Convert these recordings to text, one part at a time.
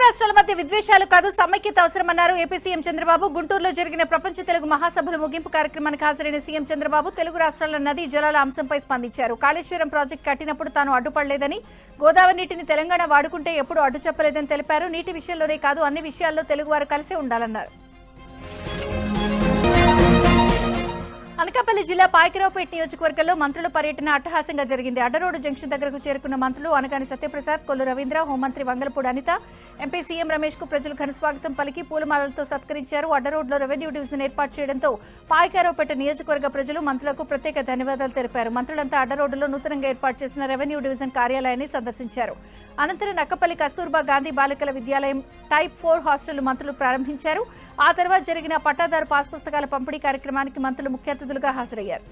రాష్ట్రాల మధ్య విద్వేషాలు కాదు సమైక్యత అవసరమన్నారు ఏపీ సీఎం చంద్రబాబు. గుంటూరులో జరిగిన ప్రపంచ తెలుగు మహాసభల ముగింపు కార్యక్రమానికి హాజరైన సీఎం చంద్రబాబు తెలుగు రాష్ట్రాల నదీ జలాల అంశంపై స్పందించారు. కాళేశ్వరం ప్రాజెక్టు కట్టినప్పుడు తాను అడ్డుపడలేదని, గోదావరి నీటిని తెలంగాణ వాడుకుంటే ఎప్పుడూ అడ్డు చెప్పలేదని తెలిపారు. నీటి విషయంలోనే కాదు అన్ని విషయాల్లో తెలుగువారు కలిసే ఉండాలన్నారు. అనకాపల్లి జిల్లా పాయకరావుపేట నియోజకవర్గంలో మంత్రుల పర్యటన అట్టహాసంగా జరిగింది. అడ్డరోడ్డు జంక్షన్ దగ్గరకు చేరుకున్న మంత్రులు అనగాని సత్యప్రసాద్, కొల్లు రవీంద్ర, హోంమంత్రి వంగలపూడి అనిత, ఎంపీ సీఎం రమేష్ కు ప్రజలు ఘనస్వాగతం పలికి పూలమాలలతో సత్కరించారు. అడ్డరోడ్లో రెవెన్యూ డివిజన్ ఏర్పాటు చేయడంతో పాయకరావుపేట నియోజకవర్గ ప్రజలు మంత్రులకు ప్రత్యేక ధన్యవాదాలు తెలిపారు. మంత్రులంతా అడ్డరోడ్డులో నూతనంగా ఏర్పాటు చేసిన రెవెన్యూ డివిజన్ కార్యాలయాన్ని సందర్శించారు. అనంతరం నక్కపల్లి కస్తూర్బా గాంధీ బాలికల విద్యాలయం టైప్ 4 హాస్టల్ మంత్రులు ప్రారంభించారు. ఆ తర్వాత జరిగిన పట్టాదారు పాస్ పుస్తకాల పంపిణీ కార్యక్రమానికి మంత్రులు ముఖ్య అతిథులుగా హాజరయ్యారు.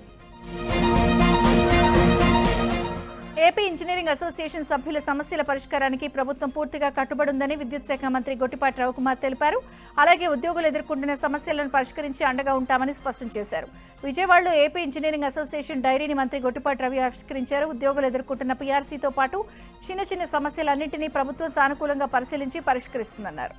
ఏపీ ఇంజనీరింగ్ అసోసియేషన్ సభ్యుల సమస్యల పరిష్కారానికి ప్రభుత్వం పూర్తిగా కట్టుబడి ఉందని విద్యుత్ శాఖ మంత్రి గొట్టిపాటి రవికుమార్ తెలిపారు. అలాగే ఉద్యోగులు ఎదుర్కొంటున్న సమస్యలను పరిష్కరించి అండగా ఉంటామని స్పష్టం చేశారు. విజయవాడలో ఏపీ ఇంజనీరింగ్ అసోసియేషన్ డైరీని మంత్రి గొట్టిపాటి రవి ఆవిష్కరించారు. ఉద్యోగులు ఎదుర్కొంటున్న పీఆర్సీతో పాటు చిన్న సమస్యలన్నింటినీ ప్రభుత్వం సానుకూలంగా పరిశీలించి పరిష్కరిస్తుందన్నారు.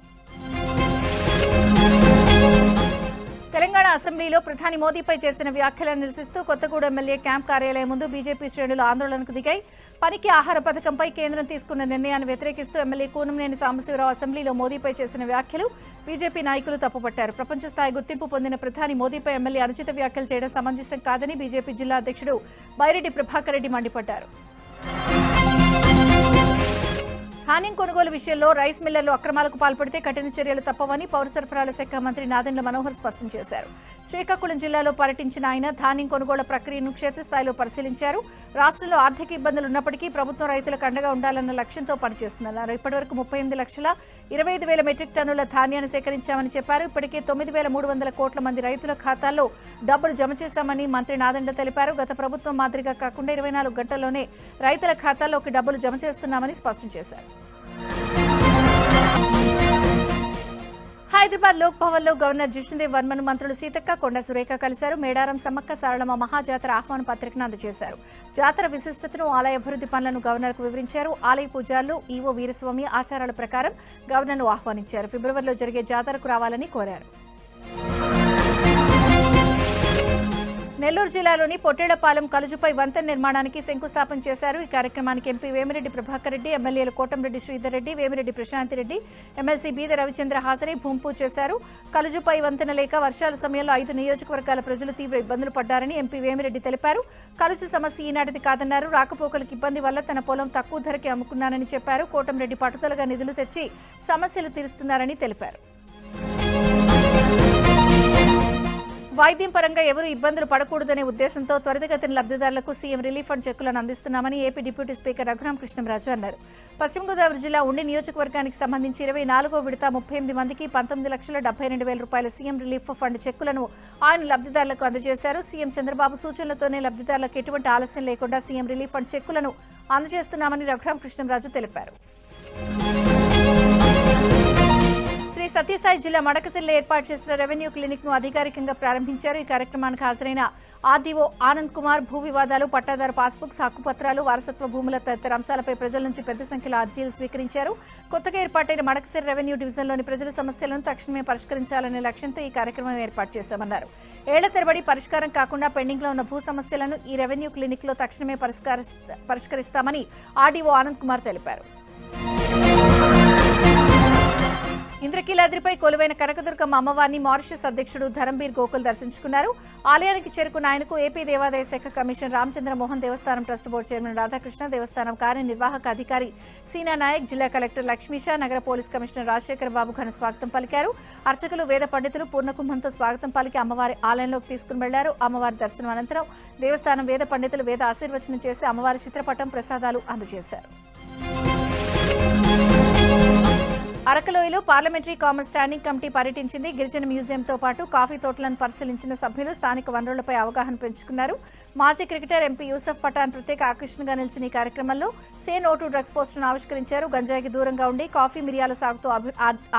తెలంగాణ అసెంబ్లీలో ప్రధాని మోదీపై చేసిన వ్యాఖ్యలను నిరసిస్తూ కొత్తగూడెం ఎమ్మెల్యే క్యాంప్ కార్యాలయం ముందు బీజేపీ శ్రేణులు ఆందోళనకు దిగాయి. పనికి ఆహార పథకంపై కేంద్రం తీసుకున్న నిర్ణయాన్ని వ్యతిరేకిస్తూ ఎమ్మెల్యే కూనంనేని సాంబశివరావు అసెంబ్లీలో మోదీపై చేసిన వ్యాఖ్యలు బీజేపీ నాయకులు తప్పుపట్టారు. ప్రపంచ స్థాయి గుర్తింపు పొందిన ప్రధాని మోదీపై ఎమ్మెల్యే అనుచిత వ్యాఖ్యలు చేయడం సమంజసం కాదని బీజేపీ జిల్లా అధ్యక్షుడు బైరెడ్డి ప్రభాకర్ రెడ్డి మండిపడ్డారు. ధాన్యం కొనుగోలు విషయంలో రైస్ మిల్లర్లు అక్రమాలకు పాల్పడితే కఠిన చర్యలు తప్పవని పౌర సరఫరాల శాఖ మంత్రి నాదెండ్ల మనోహర్ స్పష్టం చేశారు. శ్రీకాకుళం జిల్లాలో పర్యటించిన ఆయన ధాన్యం కొనుగోళ్ల ప్రక్రియను క్షేత్రస్థాయిలో పరిశీలించారు. రాష్ట్రంలో ఆర్థిక ఇబ్బందులు ఉన్నప్పటికీ ప్రభుత్వం రైతులకు అండగా ఉండాలన్న లక్ష్యంతో పనిచేస్తున్నారు. ఇప్పటివరకు 38,25,000 మెట్రిక్ టన్నుల ధాన్యాన్ని సేకరించామని చెప్పారు. ఇప్పటికే 9,300 కోట్ల మంది రైతుల ఖాతాల్లో డబ్బులు జమ చేశామని మంత్రి నాదెండ్ల తెలిపారు. గత ప్రభుత్వం మాదిరిగా కాకుండా 24 గంటల్లోనే రైతుల ఖాతాల్లోకి డబ్బులు జమ చేస్తున్నామని స్పష్టం చేశారు. హైదరాబాద్ లోక్ భవన్ లో గవర్నర్ జిష్ణుదేవ్ వర్మను మంత్రులు సీతక్క, కొండ సురేఖ కలిశారు. మేడారం సమ్మక్క సారళమ్మ మహాజాతర ఆహ్వాన పత్రికను అందజేశారు. జాతర విశిష్టతను, ఆలయ అభివృద్ధి పనులను గవర్నర్ కు వివరించారు. ఆలయ పూజారులు ఈవో వీరస్వామి ఆచారాల ప్రకారం గవర్నర్ ను ఆహ్వానించారు. ఫిబ్రవరిలో జరిగే జాతరకు రావాలని కోరారు. నెల్లూరు జిల్లాలోని పొట్టేళ్లపాలెం కలుజుపై వంతెన నిర్మాణానికి శంకుస్థాపన చేశారు. ఈ కార్యక్రమానికి ఎంపీ వేమిరెడ్డి ప్రభాకర్ రెడ్డి, ఎమ్మెల్యేలు కోటంరెడ్డి శ్రీధర్ రెడ్డి, వేమిరెడ్డి ప్రశాంతిరెడ్డి, ఎమ్మెల్సీ బీద రవిచంద్ర హాజరై భూమి పూజ చేశారు. కలుజుపై వంతెన లేక వర్షాల సమయంలో 5 నియోజకవర్గాల ప్రజలు తీవ్ర ఇబ్బందులు పడ్డారని ఎంపీ వేమిరెడ్డి తెలిపారు. కలుజు సమస్య ఈనాటిది కాదన్నారు. రాకపోకలకు ఇబ్బంది వల్ల తన పొలం తక్కువ ధరకే అమ్ముకున్నానని చెప్పారు. కోటంరెడ్డి పట్టుదలగా నిధులు తెచ్చి సమస్యలు తీరుస్తున్నారని తెలిపారు. వైద్యం పరంగా ఎవరూ ఇబ్బందులు పడకూడదనే ఉద్దేశంతో త్వరితగతిన లబ్ధిదారులకు సీఎం రిలీఫ్ ఫండ్ చెక్కులను అందిస్తున్నామని AP deputy speaker Raghurama Krishnamraju అన్నారు. పశ్చిమ గోదావరి జిల్లా ఉండి నియోజకవర్గానికి సంబంధించి 24వ విడత 38 మందికి 19,72,000 రూపాయల సీఎం రిలీఫ్ ఫండ్ చెక్కులను ఆయన లబ్ధిదారులకు అందజేశారు. సీఎం చంద్రబాబు సూచనలతోనే లబ్ధిదారులకు ఎటువంటి ఆలస్యం లేకుండా సీఎం రిలీఫ్ ఫండ్ చెక్కులను అందజేస్తున్నామని రఘురామ కృష్ణంరాజు తెలిపారు. శ్రీ సత్యసాయి జిల్లా మడకసిరిలో ఏర్పాటు చేసిన రెవెన్యూ క్లినిక్ ను అధికారికంగా ప్రారంభించారు. ఈ కార్యక్రమానికి హాజరైన ఆర్డీఓ ఆనంద్ కుమార్ భూ వివాదాలు, పట్టాదారు పాస్బుక్స్, హక్కుపత్రాలు, వారసత్వ భూముల తదితర అంశాలపై ప్రజల నుంచి పెద్ద సంఖ్యలో అర్జీలు స్వీకరించారు. కొత్తగా ఏర్పాటైన మడకసిరి రెవెన్యూ డివిజన్లోని ప్రజల సమస్యలను తక్షణమే పరిష్కరించాలనే లక్ష్యంతో ఈ కార్యక్రమం ఏర్పాటు చేశామన్నారు. ఏళ్ల తరబడి పరిష్కారం కాకుండా పెండింగ్ లో ఉన్న భూ సమస్యలను ఈ రెవెన్యూ క్లినిక్ లో తక్షణమే పరిష్కరిస్తామని ఆర్డీఓ ఆనంద్ కుమార్ తెలిపారు. ఇంద్రకీలాద్రిపై కొలువైన కనకదుర్గమ్మ అమ్మవారిని మారిషస్ అధ్యక్షుడు ధరంబీర్ గోకుల్ దర్శించుకున్నారు. ఆలయానికి చేరుకున్న ఆయనకు ఏపీ దేవాదాయ శాఖ కమిషనర్ రామచంద్రమోహన్, దేవస్థానం ట్రస్ట్ బోర్డు చైర్మన్ రాధాకృష్ణ, దేవస్థానం కార్యనిర్వాహక అధికారి సీనా నాయక్, జిల్లా కలెక్టర్ లక్ష్మీషా, నగర పోలీస్ కమిషనర్ రాజశేఖర్ బాబు ఘన స్వాగతం పలికారు. అర్చకులు, వేద పండితులు పూర్ణకుంభంతో స్వాగతం పలికి అమ్మవారి ఆలయంలోకి తీసుకుని వెళ్లారు. అమ్మవారి దర్శనం అనంతరం దేవస్థానం వేద పండితులు వేద ఆశీర్వచనం చేసి అమ్మవారి చిత్రపటం, ప్రసాదాలు అందజేశారు. అరకలోయలో పార్లమెంటరీ కామర్స్ స్టాండింగ్ కమిటీ పర్యటించింది. గిరిజన మ్యూజియంతో పాటు కాఫీ తోటలను పరిశీలించిన సభ్యులు స్థానిక వనరులపై అవగాహన పెంచుకున్నారు. మాజీ క్రికెటర్ ఎంపీ యూసఫ్ పఠాన్ ప్రత్యేక ఆకర్షణగా నిలిచిన ఈ కార్యక్రమంలో సే నో టు డ్రగ్స్ పోస్టును ఆవిష్కరించారు. గంజాయికి దూరంగా ఉండి కాఫీ, మిరియాల సాగుతో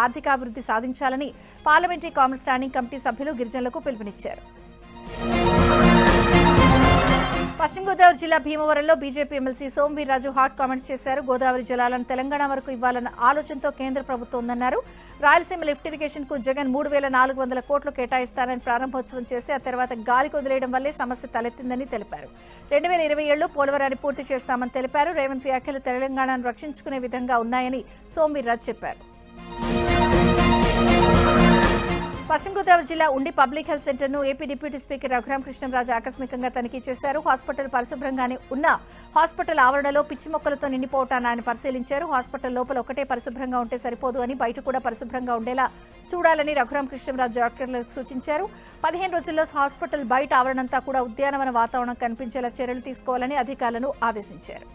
ఆర్థికాభివృద్ధి సాధించాలని పార్లమెంటరీ కామర్స్ స్టాండింగ్ కమిటీ సభ్యులు గిరిజనులకు పిలుపునిచ్చారు. పశ్చిమ గోదావరి జిల్లా భీమవరంలో BJP MLC Somu Veerraju hot comments చేశారు. గోదావరి జలాలను తెలంగాణ వరకు ఇవ్వాలన్న ఆలోచనతో కేంద్ర ప్రభుత్వం ఉందన్నారు. రాయలసీమ లిఫ్ట్ ఇరిగేషన్ కు జగన్ 3,400 కోట్లు కేటాయిస్తానని ప్రారంభోత్సవం చేసి ఆ తర్వాత గాలికి వదిలేయడం వల్లే సమస్య తలెత్తిందని తెలిపారు. 2027లో పోలవరాన్ని పూర్తి చేస్తామని తెలిపారు. రేవంత్ వ్యాఖ్యలు తెలంగాణను రక్షించుకునే విధంగా ఉన్నాయని సోమవీర్రాజు చెప్పారు. పశ్చిమ గోదావరి జిల్లా ఉండి పబ్లిక్ హెల్త్ సెంటర్ ను AP deputy speaker Raghurama Krishnamraju ఆకస్మికంగా తనిఖీ చేశారు. హాస్పిటల్ పరిశుభ్రంగానే ఉన్న హాస్పిటల్ ఆవరణలో పిచ్చి మొక్కలతో నిండిపోవటాన్ని ఆయన పరిశీలించారు. హాస్పిటల్ లోపల ఒకటే పరిశుభ్రంగా ఉంటే సరిపోదు అని బయట కూడా పరిశుభ్రంగా ఉండేలా చూడాలని రఘురామ కృష్ణంరాజు డాక్టర్లకు సూచించారు. 15 రోజుల్లో హాస్పిటల్ బయట ఆవరణంతా కూడా ఉద్యానవన వాతావరణం కనిపించేలా చర్యలు తీసుకోవాలని అధికారులను ఆదేశించారు.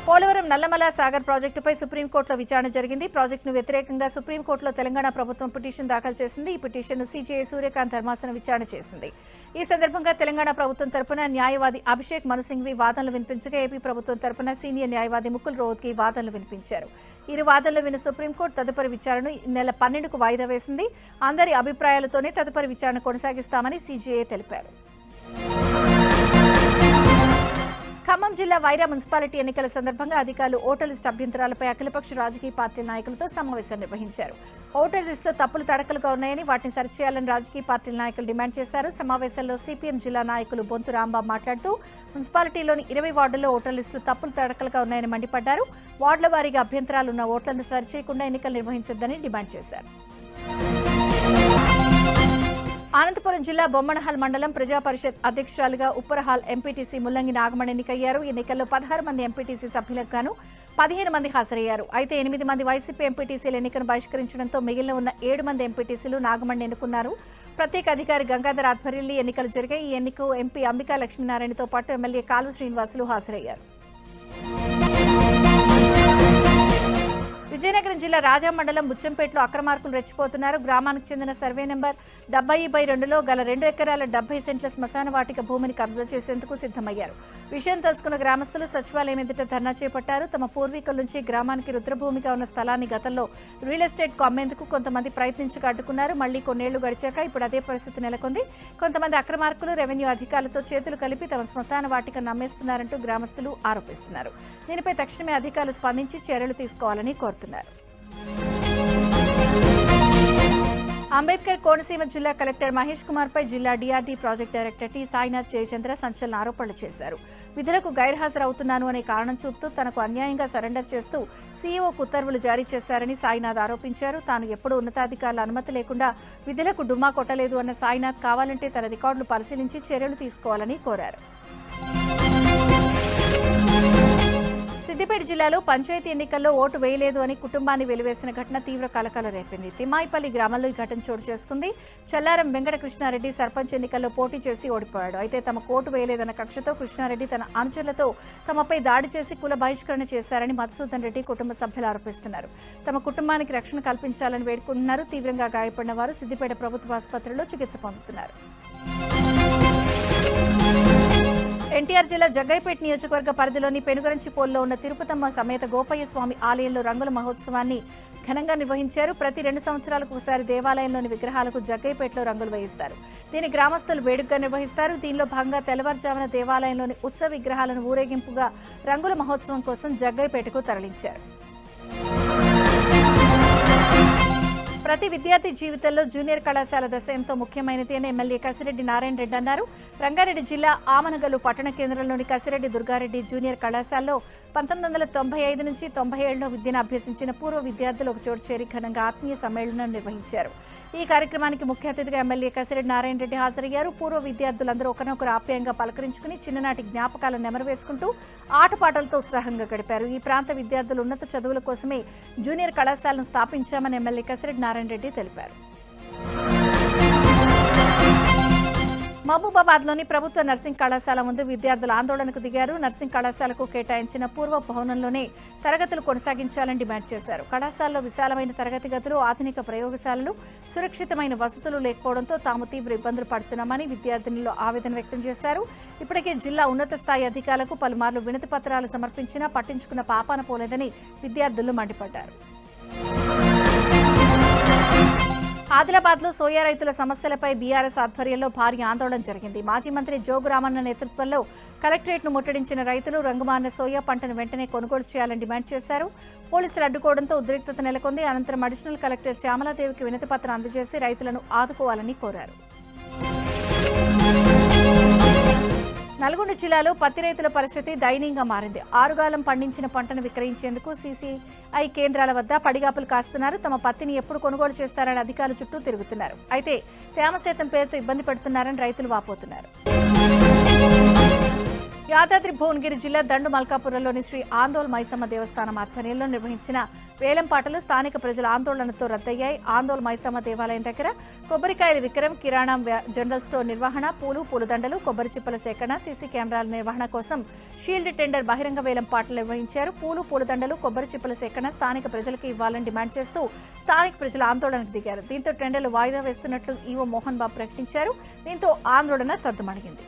పోలవరం నల్లమల సాగర్ ప్రాజెక్టుపై సుప్రీంకోర్టులో విచారణ జరిగింది. ప్రాజెక్టును వ్యతిరేకంగా సుప్రీంకోర్టులో తెలంగాణ ప్రభుత్వం పిటిషన్ దాఖలు చేసింది. ఈ పిటిషన్ను సీజేఐ సూర్యకాంత్ ధర్మాసనం విచారణ చేసింది. ఈ సందర్భంగా తెలంగాణ ప్రభుత్వం తరపున న్యాయవాది అభిషేక్ మను సింఘ్వి వాదనలు వినిపించగా ఏపీ ప్రభుత్వం తరపున సీనియర్ న్యాయవాది ముకుల్ రోహత్గి వాదనలు వినిపించారు. ఇరు వాదనలు విన్న సుప్రీంకోర్టు తదుపరి విచారణను ఈ నెల 12కు వాయిదా వేసింది. అందరి అభిప్రాయాలతోనే తదుపరి విచారణ కొనసాగిస్తామని సీజేఐ తెలిపారు. ఖమ్మం జిల్లా వైరా మున్సిపాలిటీ ఎన్నికల సందర్భంగా అధికారులు ఓటర్ లిస్టు అభ్యంతరాలపై అఖిలపక్ష రాజకీయ పార్టీల నాయకులతో సమావేశం నిర్వహించారు. ఓటర్ లిస్టులో తప్పులు తడకలుగా ఉన్నాయని వాటిని సరిచేయాలని రాజకీయ పార్టీల నాయకులు డిమాండ్ చేశారు. సమావేశంలో సిపిఎం జిల్లా నాయకులు బొంతు రాంబాబు మాట్లాడుతూ మున్సిపాలిటీలోని 20 వార్డుల్లో ఓటర్ లిస్టులు తప్పులు తడకలుగా ఉన్నాయని మండిపడ్డారు. వార్డుల వారీగా అభ్యంతరాలు ఉన్న ఓట్లను సరిచేయకుండా ఎన్నికలు నిర్వహించొద్దని డిమాండ్ చేశారు. అనంతపురం జిల్లా బొమ్మనహల్ మండలం ప్రజా పరిషత్ అధ్యక్షురాలుగా ఉప్పరహాల్ ఎంపీటీసీ ముల్లంగి నాగమణి ఎన్నికయ్యారు. ఈ ఎన్నికల్లో 16 మంది ఎంపీటీసీ సభ్యులకు గాను 15 మంది హాజరయ్యారు. అయితే 8 మంది వైసీపీ ఎంపీటీసీల ఎన్నికను బహిష్కరించడంతో మిగిలిన ఉన్న 7 మంది ఎంపీటీసీలు నాగమణి ఎన్నుకున్నారు. ప్రత్యేక అధికారి గంగాధర్ ఆధ్వర్యంలో ఎన్నికలు జరిగాయి. ఈ ఎన్నికకు ఎంపీ అంబికా లక్ష్మీనారాయణతో పాటు ఎమ్మెల్యే కాల్వ శ్రీనివాసులు హాజరయ్యారు. విజయనగరం జిల్లా రాజా మండలం బుచ్చంపేటలో అక్రమార్కులు రెచ్చిపోతున్నారు. గ్రామానికి చెందిన సర్వే నెంబర్ 70/2లో గల 2 ఎకరాల 70 సెంట్ల శ్మశాన వాటిక భూమిని కబ్జా చేసేందుకు సిద్ధమయ్యారు. విషయం తెలుసుకున్న గ్రామస్తులు సచివాలయం ఎదుట ధర్నా చేపట్టారు. తమ పూర్వీకుల నుంచి గ్రామానికి రుద్రభూమిగా ఉన్న స్థలాన్ని గతంలో రియల్ ఎస్టేట్కు అమ్మేందుకు కొంతమంది ప్రయత్నించక అడ్డుకున్నారు. మళ్లీ కొన్నేళ్లు గడిచాక ఇప్పుడు అదే పరిస్థితి నెలకొంది. కొంతమంది అక్రమార్కులు రెవెన్యూ అధికారులతో చేతులు కలిపి తమ శ్మశాన వాటికను నమ్మేస్తున్నారంటూ గ్రామస్తులు ఆరోపిస్తున్నారు. దీనిపై తక్షణమే అధికారులు స్పందించి చర్యలు తీసుకోవాలని కోరుతున్నారు. అంబేద్కర్ కోనసీమ జిల్లా కలెక్టర్ మహేష్ కుమార్ పై జిల్లా DRD project director T Sainath Jayachandra సంచలన ఆరోపణలు చేశారు. విధులకు గైర్హాజరవుతున్నాను అనే కారణం చూపుతూ తనకు అన్యాయంగా సరెండర్ చేస్తూ సీఈఓకు ఉత్తర్వులు జారీ చేశారని సాయినాథ్ ఆరోపించారు. తాను ఎప్పుడూ ఉన్నతాధికారుల అనుమతి లేకుండా విధులకు డుమ్మా కొట్టలేదు అన్న సాయినాథ్ కావాలంటే తన రికార్డులు పరిశీలించి చర్యలు తీసుకోవాలని కోరారు. సిద్దిపేట జిల్లాలో పంచాయతీ ఎన్నికల్లో ఓటు వేయలేదు అని కుటుంబాన్ని వెలివేసిన ఘటన తీవ్ర కలకలం రేపింది. తిమ్మాయిపల్లి గ్రామంలో ఈ ఘటన చోటు చేసుకుంది. చల్లారం వెంకటకృష్ణారెడ్డి సర్పంచ్ ఎన్నికల్లో పోటీ చేసి ఓడిపోయాడు. అయితే తమకు ఓటు వేయలేదన్న కక్షతో కృష్ణారెడ్డి తన అనుచరులతో తమపై దాడి చేసి కుల బహిష్కరణ చేశారని మధుసూదన్ రెడ్డి కుటుంబ సభ్యులు ఆరోపిస్తున్నారు. తమ కుటుంబానికి రక్షణ కల్పించాలని వేడుకుంటున్నారు. తీవ్రంగా గాయపడిన వారు సిద్దిపేట ప్రభుత్వ ఆసుపత్రిలో చికిత్స పొందుతున్నారు. ఎన్టీఆర్ జిల్లా జగ్గైపేట నియోజకవర్గ పరిధిలోని పెనుగరంచిపోల్లో ఉన్న తిరుపతమ్మ సమేత గోపయ్య స్వామి ఆలయంలో రంగుల మహోత్సవాన్ని ఘనంగా నిర్వహించారు. ప్రతి 2 సంవత్సరాలకు ఒకసారి దేవాలయంలోని విగ్రహాలకు జగ్గైపేటలో రంగులు వేయిస్తారు. దీని గ్రామస్తులు వేడుకగా నిర్వహిస్తారు. దీనిలో భాగంగా తెల్లవారుజామున దేవాలయంలోని ఉత్సవ విగ్రహాలను ఊరేగింపుగా రంగుల మహోత్సవం కోసం జగ్గైపేటకు తరలించారు. ప్రతి విద్యార్థి జీవితంలో జూనియర్ కళాశాల దశ ఎంతో ముఖ్యమైనది అని ఎమ్మెల్యే కసిరెడ్డి నారాయణ రెడ్డి అన్నారు. రంగారెడ్డి జిల్లా ఆమనగల్లు పట్టణ కేంద్రంలోని కసిరెడ్డి దుర్గారెడ్డి జూనియర్ కళాశాలలో 1995 నుంచి 97లో విద్యను అభ్యసించిన పూర్వ విద్యార్థులు ఒక చోటు చేరి ఘనంగా ఆత్మీయ సమ్మేళనం నిర్వహించారు. ఈ కార్యక్రమానికి ముఖ్య అతిథిగా ఎమ్మెల్యే కసిరెడ్డి నారాయణ రెడ్డి హాజరయ్యారు. పూర్వ విద్యార్థులందరూ ఒకరినొకరు ఆప్యాయంగా పలకరించుకుని చిన్ననాటి జ్ఞాపకాలను నెమరవేసుకుంటూ ఆటపాటలతో ఉత్సాహంగా గడిపారు. ఈ ప్రాంత విద్యార్థులు ఉన్నత చదువుల కోసమే జూనియర్ కళాశాలను స్థాపించామని ఎమ్మెల్యే కసిరెడ్డి నారాయణ రెడ్డి తెలిపారు. మహబూబాబాద్లోని ప్రభుత్వ నర్సింగ్ కళాశాల ముందు విద్యార్థులు ఆందోళనకు దిగారు. నర్సింగ్ కళాశాలకు కేటాయించిన పూర్వ భవనంలోనే తరగతులు కొనసాగించాలని డిమాండ్ చేశారు. కళాశాలలో విశాలమైన తరగతి గదులు, ఆధునిక ప్రయోగశాలలు, సురక్షితమైన వసతులు లేకపోవడంతో తాము తీవ్ర ఇబ్బందులు పడుతున్నామని విద్యార్థినులు ఆవేదన వ్యక్తం చేశారు. ఇప్పటికే జిల్లా ఉన్నత స్థాయి అధికారులకు పలుమార్లు వినతి పత్రాలు సమర్పించినా పట్టించుకున్న పాపాన పోలేదని విద్యార్థులు మండిపడ్డారు. ఆదిలాబాద్లో సోయా రైతుల సమస్యలపై బీఆర్ఎస్ ఆధ్వర్యంలో భారీ ఆందోళన జరిగింది. మాజీ మంత్రి జోగు రామన్న నేతృత్వంలో కలెక్టరేట్ను ముట్టడించిన రైతులు రంగుమారిన సోయా పంటను వెంటనే కొనుగోలు చేయాలని డిమాండ్ చేశారు. పోలీసులు అడ్డుకోవడంతో ఉద్రిక్తత నెలకొంది. అనంతరం అడిషనల్ కలెక్టర్ శ్యామలాదేవికి వినతిపత్రం అందజేసి రైతులను ఆదుకోవాలని కోరారు. నల్గొండ జిల్లాలో పత్తి రైతుల పరిస్థితి దయనీయంగా మారింది. ఆరుగాలం పండించిన పంటను విక్రయించేందుకు సీసీఐ కేంద్రాల వద్ద పడిగాపులు కాస్తున్నారు. తమ పత్తిని ఎప్పుడు కొనుగోలు చేస్తారని అధికారులు చుట్టూ తిరుగుతున్నారు. అయితే తేమ శాతం పేరుతో ఇబ్బంది పెడుతున్నారని రైతులు వాపోతున్నారు. యాదాద్రి భువనగిరి జిల్లా దండు మల్కాపురంలోని శ్రీ ఆందోళ్ మైసమ్మ దేవస్థానం ఆధ్వర్యంలో నిర్వహించిన వేలంపాటలు స్థానిక ప్రజల ఆందోళనతో రద్దయ్యాయి. ఆందోళ్ మైసమ్మ దేవాలయం దగ్గర కొబ్బరికాయల విక్రయం, కిరాణా జనరల్ స్టోర్ నిర్వహణ, పూలదండలు, కొబ్బరి చిప్పల సేకరణ, సీసీ కెమెరాల నిర్వహణ కోసం షీల్డ్ టెండర్ బహిరంగ వేలంపాటలు నిర్వహించారు. పూలదండలు, కొబ్బరి చిప్పల సేకరణ స్థానిక ప్రజలకు ఇవ్వాలని డిమాండ్ చేస్తూ స్థానిక ప్రజలు ఆందోళనకు దిగారు. దీంతో టెండర్లు వాయిదా వేస్తున్నట్లు ఈవో మోహన్ బాబు ప్రకటించారు. దీంతో ఆందోళన సద్దుమణిగింది.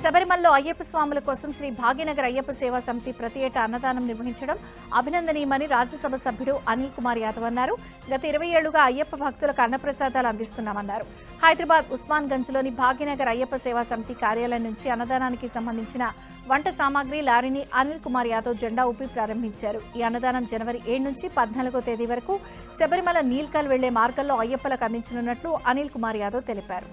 శబరిమలలో అయ్యప్ప స్వాముల కోసం శ్రీ భాగ్యనగర్ అయ్యప్ప సేవా సమితి ప్రతి ఏటా అన్నదానం నిర్వహించడం అభినందనీయమని రాజ్యసభ సభ్యుడు అనిల్ కుమార్ యాదవ్ అన్నారు. గత 20 ఏళ్లుగా అయ్యప్ప భక్తులకు అన్నప్రసాదాలు అందిస్తున్నామన్నారు. హైదరాబాద్ ఉస్మాన్ గంజ్లోని భాగ్యనగర్ అయ్యప్ప సేవా సమితి కార్యాలయం నుంచి అన్నదానానికి సంబంధించిన వంట సామాగ్రి లారీని అనిల్ కుమార్ యాదవ్ జెండా ఊపి ప్రారంభించారు. ఈ అన్నదానం జనవరి 7 నుంచి 14వ తేదీ వరకు శబరిమల నీల్కల్ వెళ్లే మార్గంలో అయ్యప్పలకు అందించనున్నట్లు అనిల్ కుమార్ యాదవ్ తెలిపారు.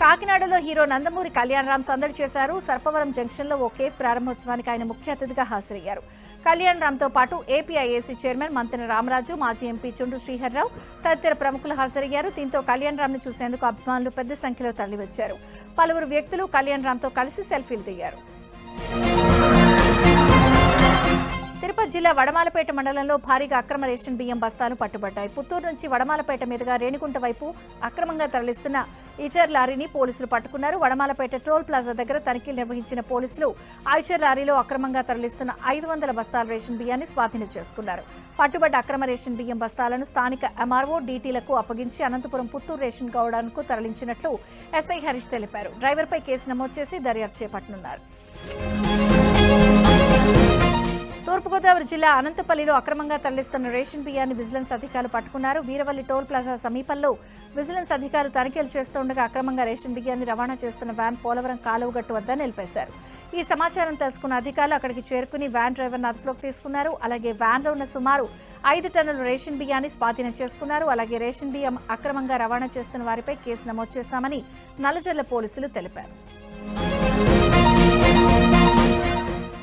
కాకినాడలో హీరో నందమూరి కళ్యాణరామ్ సందడి చేశారు. సర్పవరం జంక్షన్లో ఓ కేఫ్ ప్రారంభోత్సవానికి ఆయన ముఖ్య అతిథిగా హాజరయ్యారు. కళ్యాణరామ్తో పాటు ఏపీఐఏసీ చైర్మన్ మంతెన రామరాజు, మాజీ ఎంపీ చుండ్రు శ్రీహర్రావు తదితర ప్రముఖులు హాజరయ్యారు. దీంతో కళ్యాణరామ్ను చూసేందుకు అభిమానులు పెద్ద సంఖ్యలో తరలివచ్చారు. పలువురు వ్యక్తులు కళ్యాణరామ్తో కలిసి సెల్ఫీలు దిగారు. తిరుపతి జిల్లా వడమాలపేట మండలంలో భారీగా అక్రమ రేషన్ బియ్యం బస్తాలు పట్టుబడ్డాయి. పుత్తూరు నుంచి వడమాలపేట మీదుగా రేణిగుంట వైపు అక్రమంగా తరలిస్తున్న ఐచర్ లారీని పోలీసులు పట్టుకున్నారు. వడమాలపేట టోల్ ప్లాజా దగ్గర తనిఖీలు నిర్వహించిన పోలీసులు ఐచర్ లారీలో అక్రమంగా తరలిస్తున్న 500 బస్తాల రేషన్ బియ్యాన్ని స్వాధీనం చేసుకున్నారు. పట్టుబడ్డ అక్రమ రేషన్ బియ్యం బస్తాలను స్థానిక ఎంఆర్ఓ డీటీలకు అప్పగించి అనంతపురం పుత్తూరు రేషన్ గోడౌన్కు తరలించినట్లు ఎస్ఐ హరీష్ తెలిపారు. డ్రైవర్పై కేసు నమోదు చేసి దర్యాప్తు చేపట్టనున్నారు. తూర్పుగోదావరి జిల్లా అనంతపల్లిలో అక్రమంగా తరలిస్తున్న రేషన్ బియ్యాన్ని విజిలెన్స్ అధికారులు పట్టుకున్నారు. వీరవల్లి టోల్ ప్లాజా సమీపంలో విజిలెన్స్ అధికారులు తనిఖీలు చేస్తుండగా అక్రమంగా రేషన్ బియ్యాన్ని రవాణా చేస్తున్న వ్యాన్ పోలవరం కాలువగట్టు వద్ద నిలిపేశారు. ఈ సమాచారం తెలుసుకున్న అధికారులు అక్కడికి చేరుకుని వ్యాన్ డ్రైవర్ను అదుపులోకి తీసుకున్నారు. అలాగే వ్యాన్లో ఉన్న సుమారు 5 టన్నుల రేషన్ బియ్యాన్ని స్వాధీనం చేసుకున్నారు. అలాగే రేషన్ బియ్యం అక్రమంగా రవాణా చేస్తున్న వారిపై కేసు నమోదు చేశామని నల్లజర్ల పోలీసులు తెలిపారు.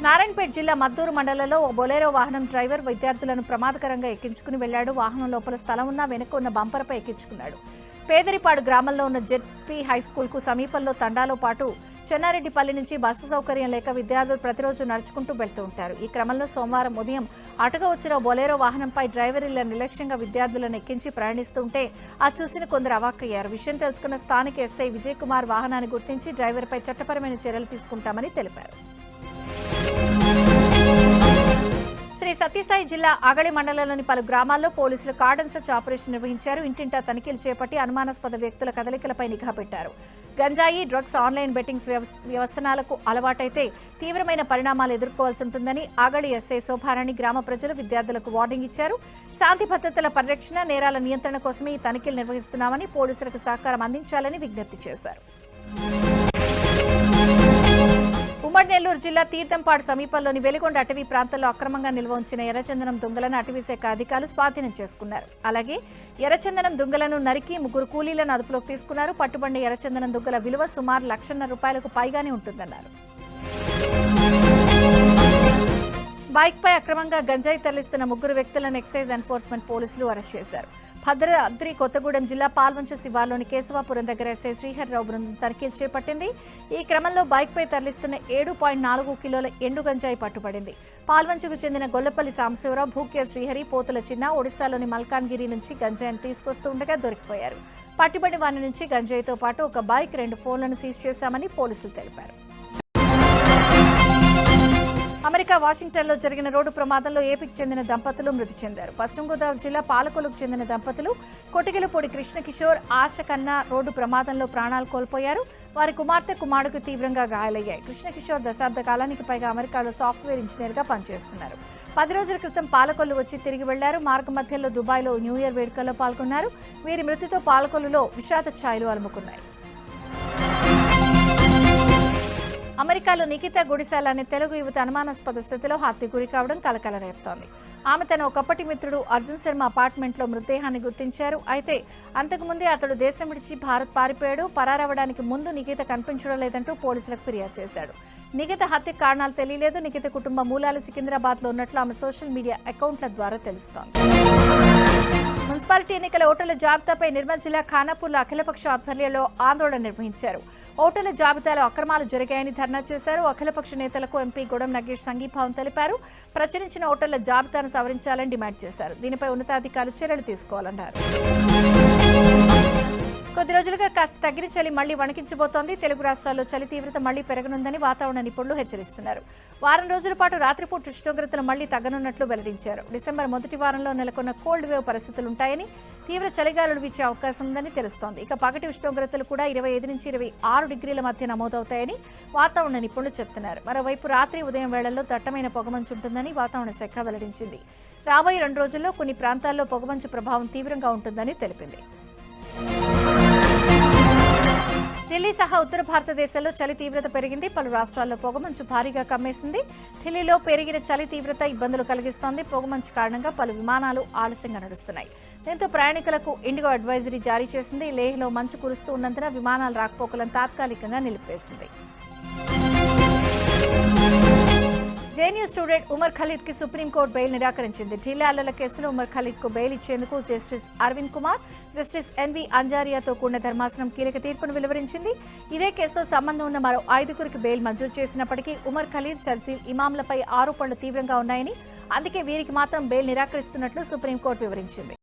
నారాయణపేట జిల్లా మద్దూరు మండలంలో ఓ బొలెరో వాహనం డ్రైవర్ విద్యార్థులను ప్రమాదకరంగా ఎక్కించుకుని వెళ్లాడు. వాహనం లోపల స్థలం ఉన్నా వెనుక ఉన్న బంపర్పై ఎక్కించుకున్నాడు. పేదరిపాడు గ్రామంలో ఉన్న జెడ్పీ హైస్కూల్కు సమీపంలో తండాలో పాటు చెన్నారెడ్డిపల్లి నుంచి బస్సు సౌకర్యం లేక విద్యార్థులు ప్రతిరోజు నడుచుకుంటూ వెళ్తూ ఉంటారు. ఈ క్రమంలో సోమవారం ఉదయం అటుగా వచ్చిన బొలెరో వాహనంపై డ్రైవర్ ఇలా నిర్లక్ష్యంగా విద్యార్థులను ఎక్కించి ప్రయాణిస్తుంటే అది చూసిన కొందరు అవాక్కయ్యారు. విషయం తెలుసుకున్న స్థానిక ఎస్ఐ విజయ్ కుమార్ వాహనాన్ని గుర్తించి డ్రైవర్పై చట్టపరమైన చర్యలు తీసుకుంటామని తెలిపారు. శ్రీ సత్యసాయి జిల్లా అగళి మండలంలోని పలు గ్రామాల్లో పోలీసులు కార్డన్ సర్చ్ ఆపరేషన్ నిర్వహించారు. ఇంటింటా తనిఖీలు చేపట్టి అనుమానాస్పద వ్యక్తుల కదలికలపై నిఘా పెట్టారు. గంజాయి, డ్రగ్స్, ఆన్లైన్ బెట్టింగ్స్ వ్యసనాలకు అలవాటైతే తీవ్రమైన పరిణామాలు ఎదుర్కోవాల్సి ఉంటుందని అగళి ఎస్ఐ శోభారాణి గ్రామ ప్రజలు, విద్యార్థులకు వార్నింగ్ ఇచ్చారు. శాంతి భద్రతల పరిరక్షణ, నేరాల నియంత్రణ కోసమే ఈ తనిఖీలు నిర్వహిస్తున్నామని పోలీసులకు సహకారం అందించాలని విజ్ఞప్తి చేశారు. ఉమ్మడి నెల్లూరు జిల్లా తీర్థంపాడు సమీపంలోని వెలిగొండ అటవీ ప్రాంతంలో అక్రమంగా నిల్వ ఉంచిన ఎర్రచందనం దుంగలను అటవీశాఖ అధికారులు స్వాధీనం చేసుకున్నారు. అలాగే ఎర్రచందనం దుంగలను నరికి 3 కూలీలను అదుపులోకి తీసుకున్నారు. పట్టుబడిన ఎర్రచందనం దుంగల విలువ సుమారు ₹1,50,000 పైగానే ఉంటుందన్నారు. బైక్పై అక్రమంగా గంజాయి తరలిస్తున్న 3 వ్యక్తులను ఎక్సైజ్ ఎన్ఫోర్స్మెంట్ పోలీసులు అరెస్ట్ చేశారు. భద్రాద్రి కొత్తగూడెం జిల్లా పాల్వంచ శివార్లోని కేశవాపురం దగ్గర ఎస్ఐ శ్రీహర్రావు బృందం తనిఖీలు చేపట్టింది. ఈ క్రమంలో బైక్పై తరలిస్తున్న 7.4 కిలోల ఎండు గంజాయి పట్టుబడింది. పాల్వంచకు చెందిన గొల్లపల్లి సాంబశివరావు, భూక్య శ్రీహరి, పోతుల చిన్న ఒడిశాలోని మల్కాన్గిరి నుంచి గంజాయిని తీసుకొస్తూ ఉండగా దొరికిపోయారు. పట్టుబడిన వారి నుంచి గంజాయితో పాటు ఒక బైక్, 2 ఫోన్లను సీజ్ చేశామని పోలీసులు తెలిపారు. అమెరికా వాషింగ్టన్లో జరిగిన రోడ్డు ప్రమాదంలో ఏపీకి చెందిన దంపతులు మృతి చెందారు. పశ్చిమ గోదావరి జిల్లా పాలకొల్లుకు చెందిన దంపతులు కొటిగెలపూడి కృష్ణకిషోర్, ఆశ కన్నా రోడ్డు ప్రమాదంలో ప్రాణాలు కోల్పోయారు. వారి కుమార్తె, కుమారుడికి తీవ్రంగా గాయాలయ్యాయి. కృష్ణకిషోర్ దశాబ్ద కాలానికి పైగా అమెరికాలో సాఫ్ట్వేర్ ఇంజనీర్గా పనిచేస్తున్నారు. 10 రోజుల క్రితం పాలకొల్లు వచ్చి తిరిగి వెళ్లారు. మార్గ మధ్యలో దుబాయ్లో న్యూ ఇయర్ వేడుకల్లో పాల్గొన్నారు. వీరి మృతితో పాలకొల్లులో విషాద ఛాయలు అలుముకున్నాయి. అమెరికాలో నిఖితా గుడిశాల అనే తెలుగు యువత అనుమానాస్పద స్థితిలో హత్యకు గురి కావడం కలకలం రేపుతోంది. ఆమె తన ఒకప్పటి మిత్రుడు అర్జున్ శర్మ అపార్ట్మెంట్లో మృతదేహాన్ని గుర్తించారు. అయితే అంతకుముందే అతడు దేశం విడిచి భారత్ పారిపోయాడు. పరారవడానికి ముందు నిఖిత కనిపించడం లేదంటూ పోలీసులకు ఫిర్యాదు చేశాడు. నిఖిత హత్యకు కారణాలు తెలియలేదు. నిఖిత కుటుంబ మూలాలు సికింద్రాబాద్లో ఉన్నట్లు ఆమె సోషల్ మీడియా అకౌంట్ల ద్వారా తెలుస్తోంది. మున్సిపాలిటీ ఎన్నికల ఓటర్ల జాబితాపై నిర్మల్ జిల్లా ఖానాపూర్లో అఖిలపక్ష ఆధ్వర్యంలో ఆందోళన నిర్వహించారు. ఓటర్ల జాబితాలో అక్రమాలు జరిగాయని ధర్నా చేశారు. అఖిలపక్ష నేతలకు ఎంపీ గొడం నగేష్ సంఘీభావం తెలిపారు. ప్రచురించిన ఓటర్ల జాబితాను సవరించాలని డిమాండ్ చేశారు. దీనిపై ఉన్నతాధికారులు చర్యలు తీసుకోవాలన్నారు. కొద్ది రోజులుగా కాస్త తగ్గిన చలి మళ్లీ వణికించబోతోంది. తెలుగు రాష్ట్రాల్లో చలి తీవ్రత మళ్లీ పెరగనుందని వాతావరణ నిపుణులు హెచ్చరిస్తున్నారు. వారం రోజుల పాటు రాత్రిపూట ఉష్ణోగ్రతలు మళ్లీ తగ్గనున్నట్లు వెల్లడించారు. డిసెంబర్ మొదటి వారంలో నెలకొన్న కోల్డ్ వేవ్ పరిస్థితులుంటాయని, తీవ్ర చలిగాలులు వీచే అవకాశం ఉందని తెలుస్తోంది. ఇక పగటి ఉష్ణోగ్రతలు కూడా 25 నుంచి 26 డిగ్రీల మధ్య నమోదవుతాయని వాతావరణ నిపుణులు చెబుతున్నారు. మరోవైపు రాత్రి, ఉదయం వేళల్లో దట్టమైన పొగమంచు ఉంటుందని వాతావరణ శాఖ వెల్లడించింది. రాబోయే 2 రోజుల్లో కొన్ని ప్రాంతాల్లో పొగమంచు ప్రభావం తీవ్రంగా ఉంటుందని తెలిపింది. ఢిల్లీ సహా ఉత్తర భారతదేశంలో చలి తీవ్రత పెరిగింది. పలు రాష్ట్రాల్లో పొగమంచు భారీగా కమ్మేసింది. ఢిల్లీలో పెరిగిన చలి తీవ్రత ఇబ్బందులు కలిగిస్తోంది. పొగమంచు కారణంగా పలు విమానాలు ఆలస్యంగా నడుస్తున్నాయి. దీంతో ప్రయాణికులకు ఇండిగో అడ్వైజరీ జారీ చేసింది. లేహ్లో మంచు కురుస్తూ ఉన్నందున విమానాల రాకపోకలను తాత్కాలికంగా నిలిపివేసింది. జేఎన్యూ స్టూడెంట్ ఉమర్ ఖలీద్ కి సుప్రీంకోర్టు బెయిల్ నిరాకరించింది. ఢిల్లీ అల్లర్ల కేసులో ఉమర్ ఖలీద్ కు బెయిల్ ఇచ్చేందుకు Justice Aravind Kumar, Justice N V అంజారియాతో కూడిన ధర్మాసనం కీలక తీర్పును వెలువరించింది. ఇదే కేసుతో సంబంధం ఉన్న మరో 5గురికి బెయిల్ మంజూరు చేసినప్పటికీ ఉమర్ ఖలీద్, షర్జీల్ ఇమాంలపై ఆరోపణలు తీవ్రంగా ఉన్నాయని, అందుకే వీరికి మాత్రం బెయిల్ నిరాకరిస్తున్నట్లు సుప్రీంకోర్టు వివరించింది.